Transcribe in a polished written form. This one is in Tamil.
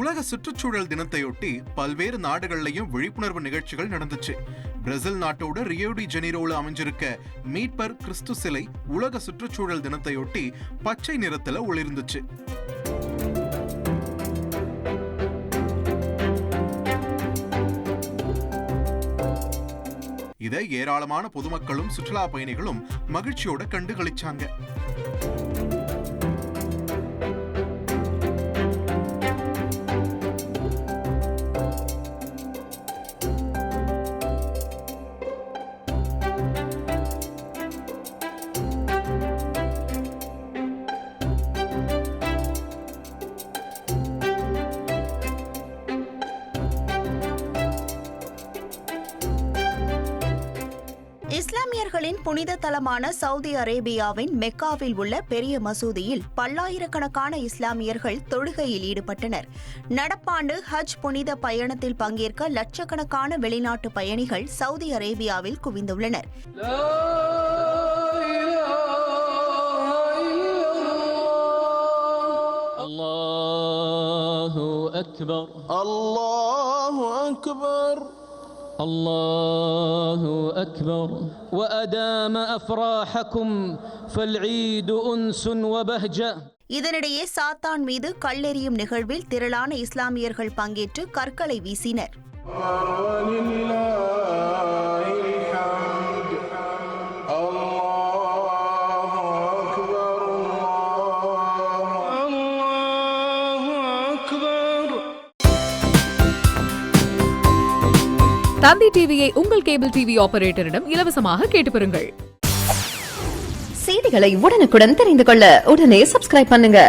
உலக சுற்றுச்சூழல் தினத்தையொட்டி பல்வேறு நாடுகள்லயும் விழிப்புணர்வு நிகழ்ச்சிகள் நடந்துச்சு. பிரேசில் நாட்டோட ரியோ டி ஜெனீரோல அமைஞ்சிருக்க மீட்பர் கிறிஸ்து சிலை உலக சுற்றுச்சூழல் தினத்தையொட்டி பச்சை நிறத்துல ஒளிர்ந்துச்சு. இதை ஏராளமான பொதுமக்களும் சுற்றுலா பயணிகளும் மகிழ்ச்சியோட கண்டுகளிச்சாங்க. இஸ்லாமியர்களின் புனித தலமான சவுதி அரேபியாவின் மெக்காவில் உள்ள பெரிய மசூதியில் பல்லாயிரக்கணக்கான இஸ்லாமியர்கள் தொழுகையில் ஈடுபட்டனர். நடப்பாண்டு ஹஜ் புனித பயணத்தில் பங்கேற்க லட்சக்கணக்கான வெளிநாட்டு பயணிகள் சவுதி அரேபியாவில் குவிந்துள்ளனர். அல்லாஹு அக்பர், அல்லாஹு அக்பர், الله أكبر وأدام أفراحكم فالعيد أنس وبهجة. இதனிடையே சாத்தான் மீது கல்லெறியும் நிகழ்வில் திரளான இஸ்லாமியர்கள் பங்கேற்று கற்களை வீசினர். தந்தி டிவியை உங்கள் கேபிள் டிவி ஆபரேட்டரிடம் இலவசமாக கேட்டு பெறுங்கள். செய்திகளை உடனுக்குடன் தெரிந்து கொள்ள உடனே சப்ஸ்கிரைப் பண்ணுங்க.